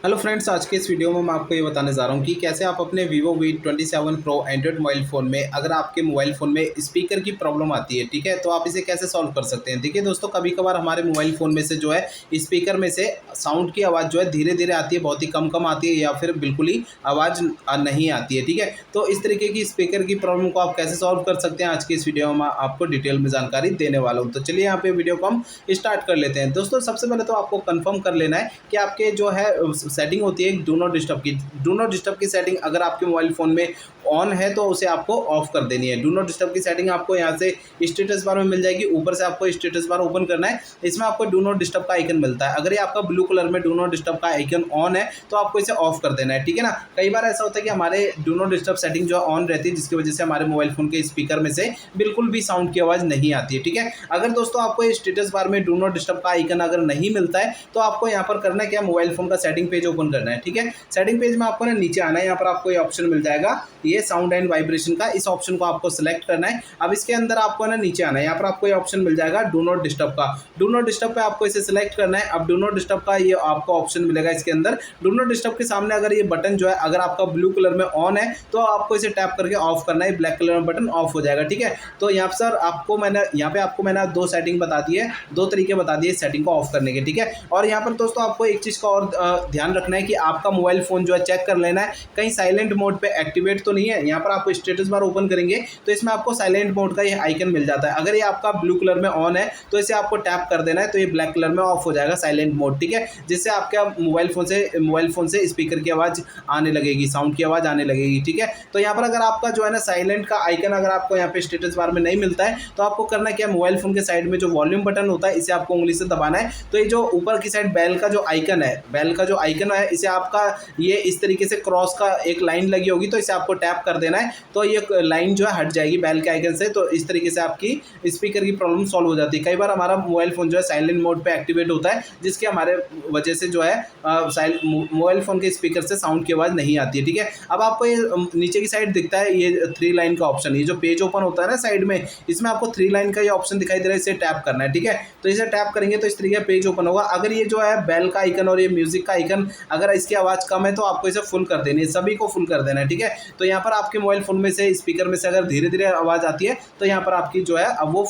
Hello friends, आज के इस वीडियो में मैं आपको ये बताने जा रहा हूँ कि कैसे आप अपने Vivo V27 Pro Android mobile phone में अगर आपके मोबाइल फ़ोन में स्पीकर की प्रॉब्लम आती है, ठीक है, तो आप इसे कैसे सॉल्व कर सकते हैं। देखिए दोस्तों, कभी कभार हमारे मोबाइल फ़ोन में से जो है स्पीकर में से साउंड की आवाज़ जो है धीरे धीरे आती है, बहुत ही कम कम आती है या फिर बिल्कुल ही आवाज़ नहीं आती है, ठीक है। तो इस तरीके की स्पीकर की प्रॉब्लम को आप कैसे सॉल्व कर सकते हैं, आज की इस वीडियो में मैं आपको डिटेल में जानकारी देने वाला हूँ। तो चलिए यहाँ पे वीडियो को हम स्टार्ट कर लेते हैं। दोस्तों, सबसे पहले तो आपको कंफर्म कर लेना है कि आपके जो है सेटिंग होती है डू नॉट डिस्टर्ब की। डू नॉट डिस्टर्ब की सेटिंग अगर आपके मोबाइल फ़ोन में ऑन है तो उसे आपको ऑफ कर देनी है। डू नॉट डिस्टर्ब की सेटिंग आपको यहाँ से स्टेटस बार में मिल जाएगी। ऊपर से आपको स्टेटस बार ओपन करना है, इसमें आपको डू नॉट डिस्टर्ब का आइकन मिलता है। अगर ये आपका ब्लू कलर में डू नॉट डिस्टर्ब का आइकन ऑन है तो आपको इसे ऑफ कर देना है, ठीक है ना। कई बार ऐसा होता है कि हमारे डू नॉट डिस्टर्ब सेटिंग जो ऑन रहती है, जिसकी वजह से हमारे मोबाइल फ़ोन के स्पीकर में से बिल्कुल भी साउंड की आवाज़ नहीं आती है, ठीक है। अगर दोस्तों आपको स्टेटस बार में डू नॉट डिस्टर्ब का आइकन अगर नहीं मिलता है तो आपको यहाँ पर करना है क्या, मोबाइल फ़ोन का सेटिंग पेज ओपन करना है, ठीक है। सेटिंग पेज में आपको ना नीचे आना है, यहाँ पर आपको ये ऑप्शन मिल जाएगा, ये साउंड एंड वाइब्रेशन का। इस ऑप्शन को आपको सिलेक्ट करना है। अब इसके अंदर आपको ना नीचे आना है, यहाँ पर आपको ये ऑप्शन मिल जाएगा डू नॉट डिस्टर्ब का। डू नॉट डिस्टर्ब पे आपको इसे सिलेक्ट करना है। अब डू नॉट डिस्टर्ब का ये आपको ऑप्शन मिलेगा इसके अंदर। डू नॉट डिस्टर्ब के सामने अगर ये बटन जो है अगर आपका ब्लू कलर में ऑन है तो आपको इसे टैप करके ऑफ करना है, ब्लैक कलर में बटन ऑफ हो जाएगा, ठीक है। तो यहाँ पर सर आपको मैंने यहाँ पे आपको मैंने दो सेटिंग बता दी है, दो तरीके बता दिए सेटिंग को ऑफ करने के, ठीक है। और यहाँ पर दोस्तों आपको एक चीज़ का और ध्यान रखना है कि आपका मोबाइल फ़ोन जो है चेक कर लेना है कहीं साइलेंट मोड पे एक्टिवेट तो नहीं है। यहाँ पर आपको स्टेटस बार ओपन करेंगे तो इसमें आपको साइलेंट मोड का ये आइकन मिल जाता है। अगर ये आपका ब्लू कलर में ऑन है तो इसे आपको टैप कर देना है, तो ये ब्लैक कलर में ऑफ हो जाएगा साइलेंट मोड, ठीक है। जिससे आपके मोबाइल फ़ोन से स्पीकर की आवाज़ आने लगेगी, साउंड की आवाज़ आने लगेगी, ठीक है। तो यहाँ पर अगर आपका जो है ना साइलेंट का आइकन अगर आपको यहाँ पे स्टेटस बार में नहीं मिलता है तो आपको करना क्या, मोबाइल फ़ोन के साइड में जो वॉल्यूम बटन होता है इसे आपको उंगली से दबाना है। तो ये जो ऊपर की साइड बेल का जो आइकन है, बेल का जो आइकन है, इसे आपका ये इस तरीके से क्रॉस का एक लाइन लगी होगी तो इसे आपको टैप कर देना है, तो ये लाइन जो है हट जाएगी बेल के आइकन से। तो इस तरीके से आपकी स्पीकर की प्रॉब्लम सॉल्व हो जाती है। कई बार हमारा मोबाइल फ़ोन जो है साइलेंट मोड पे एक्टिवेट होता है, जिसके हमारे वजह से जो है मोबाइल फ़ोन के स्पीकर से साउंड की आवाज़ नहीं आती है, ठीक है। अब आपको ये नीचे की साइड दिखता है ये थ्री लाइन का ऑप्शन, ये जो पेज ओपन होता है ना साइड में, इसमें आपको थ्री लाइन का ये ऑप्शन दिखाई दे रहा है, इसे टैप करना है, ठीक है। तो इसे टैप करेंगे तो इस तरीके का पेज ओपन होगा। अगर ये जो है बेल का आइकन और ये म्यूजिक का आइकन अगर इसकी आवाज़ कम है तो आपको इसे फुल कर देनी है, सभी को फुल कर देना है, ठीक है। तो यहाँ पर आपके मोबाइल फ़ोन में से स्पीकर में से अगर धीरे धीरे आवाज़ आती है तो यहाँ पर आपकी जो है अब वो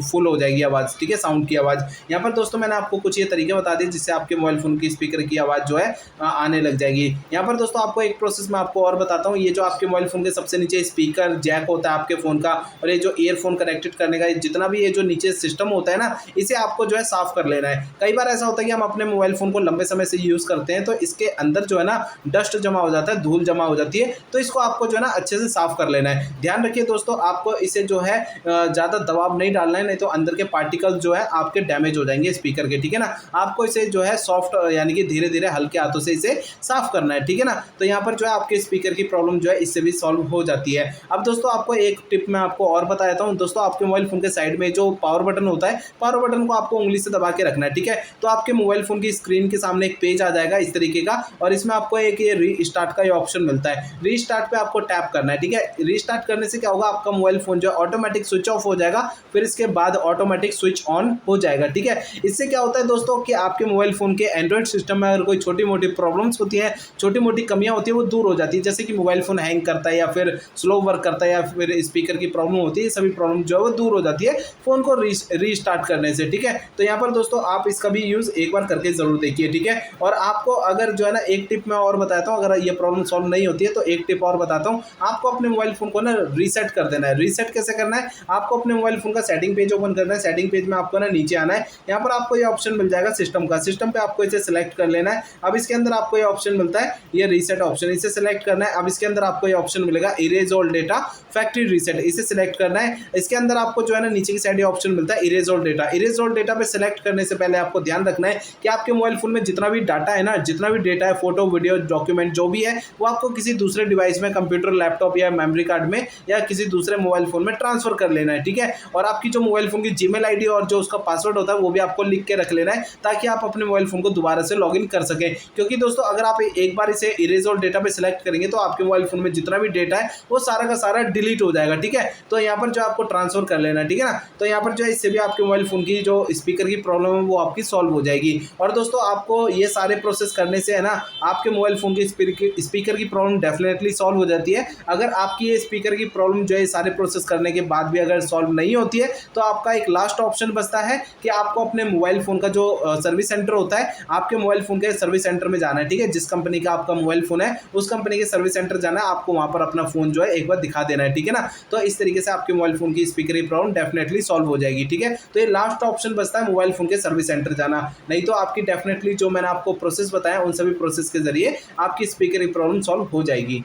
फुल हो जाएगी आवाज़, ठीक है, साउंड की आवाज़। यहाँ पर दोस्तों मैंने आपको कुछ ये तरीके बता दिए जिससे आपके मोबाइल फ़ोन की स्पीकर की आवाज़ जो है आने लग जाएगी। यहाँ पर दोस्तों आपको एक प्रोसेस मैं आपको और बताता हूँ। ये जो आपके मोबाइल फ़ोन के सबसे नीचे स्पीकर जैक होता है आपके फ़ोन का, और ये जो ईयरफोन कनेक्टेड करने का जितना भी ये जो नीचे सिस्टम होता है ना, इसे आपको जो है साफ़ कर लेना है। कई बार ऐसा होता है कि हम अपने मोबाइल फ़ोन को लंबे समय से यूज़ करते हैं तो इसके अंदर जो है ना डस्ट जमा हो जाता है, धूल जमा हो जाती है, तो इसको आपको जो है ना अच्छे से साफ़ कर लेना है। ध्यान रखिए दोस्तों, आपको इसे जो है ज़्यादा दबाव नहीं डालना है, नहीं तो अंदर के पार्टिकल जो है आपके डैमेज हो जाएंगे स्पीकर के, ठीक है ना। आपको इसे जो है सॉफ्ट यानी कि धीरे धीरे हल्के हाथों से इसे साफ़ करना है, ठीक है ना। तो यहाँ पर जो है आपके स्पीकर की प्रॉब्लम जो है इससे भी सॉल्व हो जाती है। अब दोस्तों आपको एक टिप मैं आपको और बता देता हूँ। दोस्तों आपके मोबाइल फ़ोन के साइड में जो पावर बटन होता है, पावर बटन को आपको उंगली से दबा के रखना है, ठीक है। तो आपके मोबाइल फ़ोन की स्क्रीन के सामने एक पेज आ जाएगा इस तरीके का, और इसमें आपको एक ये रीस्टार्ट का ये ऑप्शन मिलता है। रीस्टार्ट पे आपको टैप करना है, ठीक है। रीस्टार्ट करने से क्या होगा, आपका मोबाइल फ़ोन जो है ऑटोमेटिक स्विच ऑफ हो जाएगा, फिर इसके बाद ऑटोमेटिक स्विच ऑन हो जाएगा, ठीक है। इससे क्या होता है दोस्तों कि आपके मोबाइल फ़ोन के एंड्रॉइड सिस्टम में अगर कोई छोटी मोटी प्रॉब्लम्स होती हैं, छोटी मोटी कमियां होती है, वो दूर हो जाती है। जैसे कि मोबाइल फ़ोन हैंग करता है या फिर स्लो वर्क करता है या फिर स्पीकर की प्रॉब्लम होती है, सभी प्रॉब्लम जो है वो दूर हो जाती है फ़ोन को रीस्टार्ट करने से, ठीक है। तो यहाँ पर दोस्तों आप इसका भी यूज़ एक बार करके ज़रूर देखिए, ठीक है। और आपको अगर जो है ना एक टिप मैं और बताता हूँ, अगर ये प्रॉब्लम सॉल्व नहीं होती है तो एक टिप और बताता हूँ। आपको अपने मोबाइल फ़ोन को ना रीसेट कर देना है। रीसेट कैसे करना है, आपको अपने मोबाइल फ़ोन का सेटिंग पेज ओपन करना है। सेटिंग पेज में आपको ना नीचे आना है, यहाँ पर आपको ये ऑप्शन मिल जाएगा सिस्टम का। सिस्टम पे आपको इसे सिलेक्ट कर लेना है। अब इसके अंदर आपको ये ऑप्शन मिलता है, ये रीसेट ऑप्शन, इसे सिलेक्ट करना है। अब इसके अंदर आपको ये ऑप्शन मिलेगा erase all data factory reset, इसे सिलेक्ट करना है। इसके अंदर आपको जो है ना नीचे की साइड ये ऑप्शन मिलता है erase all data. Erase all data पे सिलेक्ट करने से पहले आपको ध्यान रखना है कि आपके मोबाइल फ़ोन में जितना भी डाटा है ना, जितना भी डेटा है, फोटो वीडियो डॉक्यूमेंट जो भी है, वो आपको किसी दूसरे डिवाइस में, कंप्यूटर, लैपटॉप या मेमोरी कार्ड में या किसी दूसरे मोबाइल फ़ोन में ट्रांसफर कर लेना है, ठीक है। और आपकी जो मोबाइल फ़ोन की जीमेल आईडी और जो उसका पासवर्ड होता है वो भी आपको लिख के रख लेना है, ताकि आप अपने मोबाइल फ़ोन को दोबारा से लॉगिन कर सकें। क्योंकि दोस्तों अगर आप एक बार इसे इरेज ऑल डेटा पे सिलेक्ट करेंगे तो आपके मोबाइल फ़ोन में जितना भी डेटा है वो सारा का सारा डिलीट हो जाएगा, ठीक है। तो यहाँ पर जो आपको ट्रांसफर कर लेना है, ठीक है ना। तो यहाँ पर जो है इससे भी आपके मोबाइल फ़ोन की जो स्पीकर की प्रॉब्लम है वो आपकी सॉल्व हो जाएगी। और दोस्तों आपको ये सारे प्रोसेस प्रोसेस करने से है ना आपके मोबाइल फ़ोन के स्पीकर की प्रॉब्लम डेफिनेटली सॉल्व हो जाती है। अगर आपकी ये स्पीकर की प्रॉब्लम जो है सारे प्रोसेस करने के बाद भी अगर सॉल्व नहीं होती है तो आपका एक लास्ट ऑप्शन बचता है कि आपको अपने मोबाइल फ़ोन का जो सर्विस सेंटर होता है, आपके मोबाइल फ़ोन के सर्विस सेंटर में जाना है, ठीक है। जिस कंपनी का आपका मोबाइल फ़ोन है उस कंपनी के सर्विस सेंटर जाना है, आपको वहाँ पर अपना फ़ोन जो है एक बार दिखा देना है, ठीक है ना। तो इस तरीके से आपके मोबाइल फ़ोन की स्पीकर की प्रॉब्लम डेफिनेटली सॉल्व हो जाएगी, ठीक है। तो ये लास्ट ऑप्शन बचता है मोबाइल फ़ोन के सर्विस सेंटर जाना, नहीं तो आपकी डेफिनेटली जो मैंने आपको प्रोसेस बताया उन सभी प्रोसेस के ज़रिए आपकी स्पीकर की प्रॉब्लम सॉल्व हो जाएगी।